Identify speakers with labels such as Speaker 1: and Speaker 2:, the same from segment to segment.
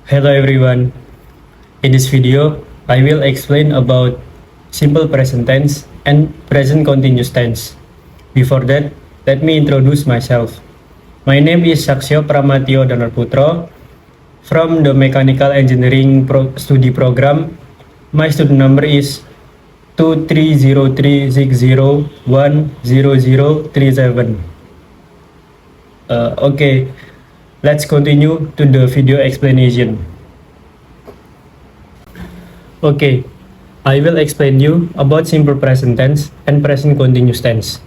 Speaker 1: Hello everyone. In this video, I will explain about simple present tense and present continuous tense. Before that, let me introduce myself. My name is Saksyo Pramatyo Danarputro from the Mechanical Engineering Study Program. My student number is 23036010037. Okay, let's continue to the video explanation. Okay, I will explain you about simple present tense and present continuous tense.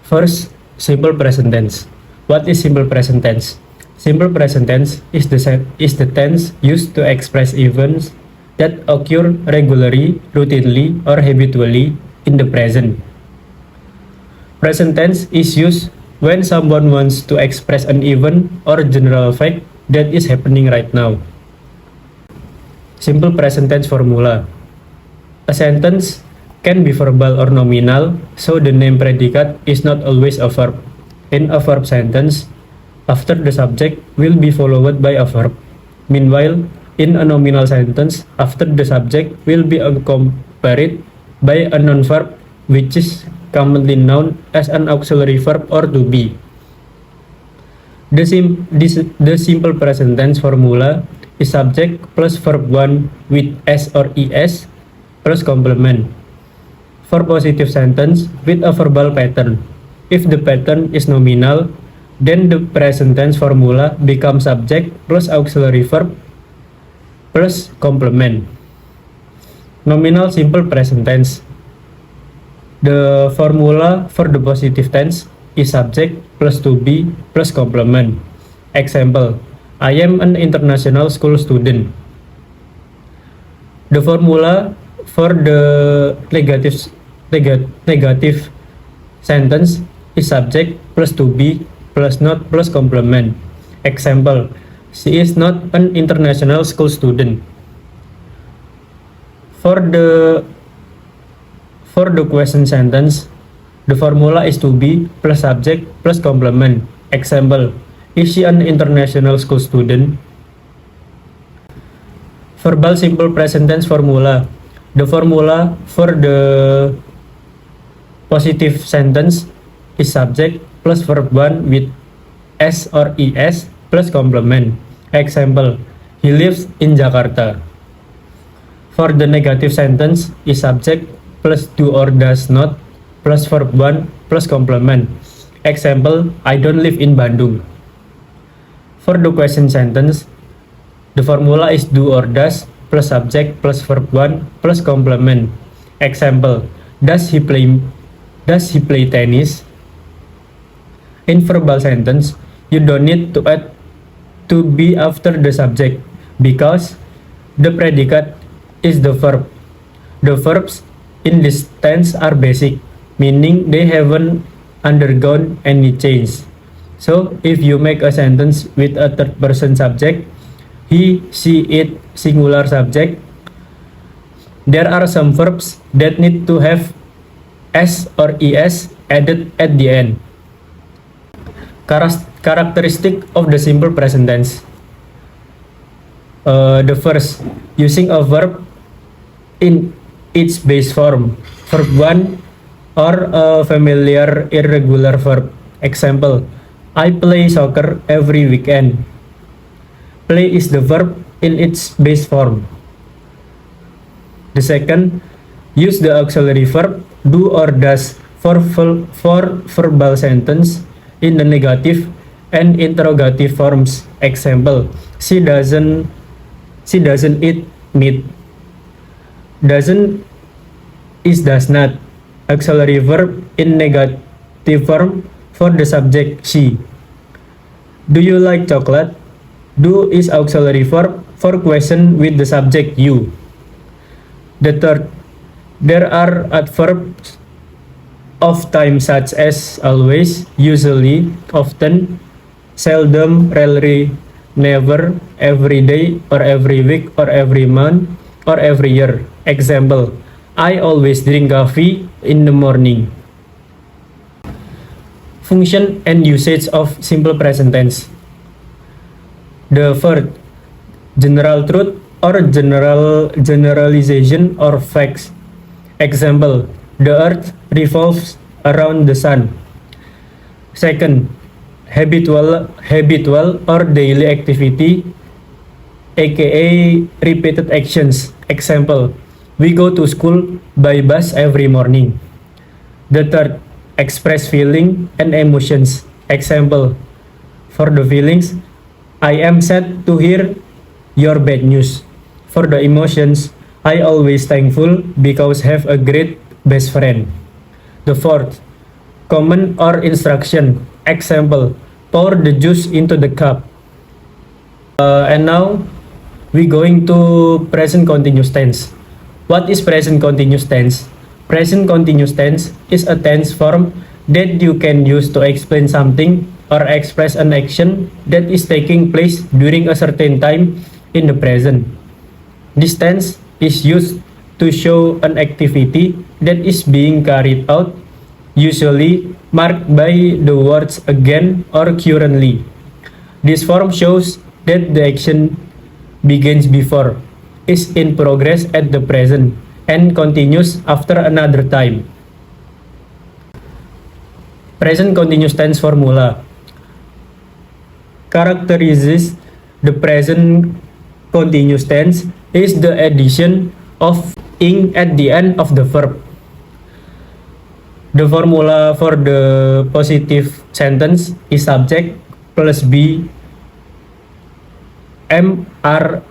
Speaker 1: First, simple present tense. What is simple present tense? Simple present tense is the tense used to express events that occur regularly, routinely, or habitually in the present. Present tense is used when someone wants to express an event or general fact that is happening right now. Simple present tense formula. A sentence can be verbal or nominal, so the name predicate is not always a verb. In a verb sentence, after the subject will be followed by a verb. Meanwhile, in a nominal sentence, after the subject will be accompanied by a non-verb, which is commonly known as an auxiliary verb or to be. The simple present tense formula is subject plus verb 1 with s or es plus complement. For positive sentence with a verbal pattern. If the pattern is nominal, then the present tense formula becomes subject plus auxiliary verb plus complement. Nominal simple present tense. The formula for the positive tense is subject plus to be plus complement. Example, I am an international school student. The formula for the negative sentence is subject plus to be plus not plus complement. Example, she is not an international school student. For the question sentence, the formula is to be plus subject plus complement. Example, is she an international school student? Verbal simple present tense formula. The formula for the positive sentence is subject plus verb 1 with s or es plus complement. Example, he lives in Jakarta. For the negative sentence is subject plus do or does not plus verb 1 plus complement. Example, I don't live in Bandung. For the question sentence, the formula is do or does plus subject plus verb 1 plus complement. Example, does he play tennis? In verbal sentence, you don't need to add to be after the subject because the predicate is the verb. The verbs in this tense are basic, meaning they haven't undergone any change. So, if you make a sentence with a third person subject, he, she, it, singular subject, there are some verbs that need to have s or es added at the end. Characteristic of the simple present tense. The first, using a verb in its base form, verb 1 or a familiar irregular verb. Example, I play soccer every weekend. Play is the verb in its base form. The second, use the auxiliary verb do or does for verbal sentence in the negative and interrogative forms. Example, she doesn't eat meat. Doesn't is does not. Auxiliary verb in negative form for the subject she. Do you like chocolate? Do is auxiliary verb for question with the subject you. The third, there are adverbs of time such as always, usually, often, seldom, rarely, never, every day, or every week, or every month, or every year. Example, I always drink coffee in the morning. Function and usage of simple present tense. The fourth, general truth or generalization or facts. Example, the earth revolves around the sun. Second, habitual or daily activity, aka repeated actions. Example, we go to school by bus every morning. The third, express feeling and emotions. Example, for the feelings, I am sad to hear your bad news. For the emotions, I always thankful because have a great best friend. The fourth, command or instruction. Example, pour the juice into the cup. And now we going to present continuous tense. What is present continuous tense? Present continuous tense is a tense form that you can use to explain something or express an action that is taking place during a certain time in the present. This tense is used to show an activity that is being carried out, usually marked by the words again or currently. This form shows that the action begins before, is in progress at the present, and continues after another time. Present continuous tense formula characterizes the present continuous tense is the addition of ing at the end of the verb. The formula for the positive sentence is subject plus be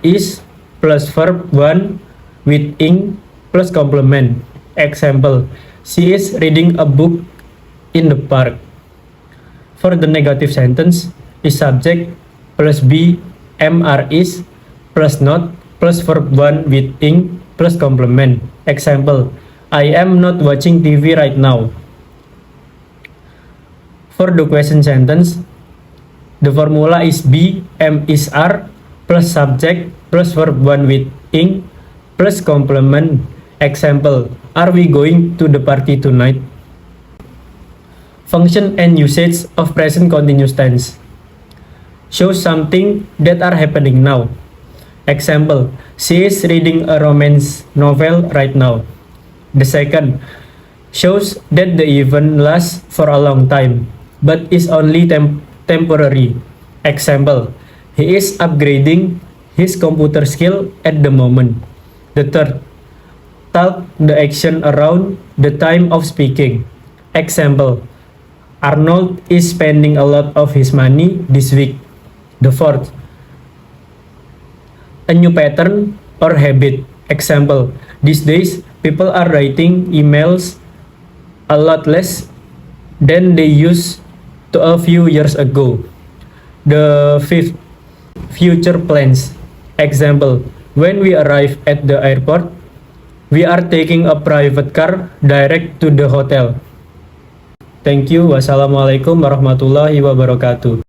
Speaker 1: is plus verb 1 with ing plus complement. Example, she is reading a book in the park. For the negative sentence is subject plus be is plus not plus verb 1 with ing plus complement. Example, I am not watching TV right now. For the question sentence, the formula is be is are plus subject plus verb 1 with ing plus complement. Example, are we going to the party tonight? Function and usage of present continuous tense shows something that are happening now. Example, she is reading a romance novel right now. The second shows that the event lasts for a long time but is only temporary. Example, he is upgrading his computer skill at the moment. The third, talk the action around the time of speaking. Example, Arnold is spending a lot of his money this week. The fourth, a new pattern or habit. Example, these days people are writing emails a lot less than they used to a few years ago. The fifth, future plans. Example, when we arrive at the airport, we are taking a private car direct to the hotel. Thank you. Wassalamualaikum warahmatullahi wabarakatuh.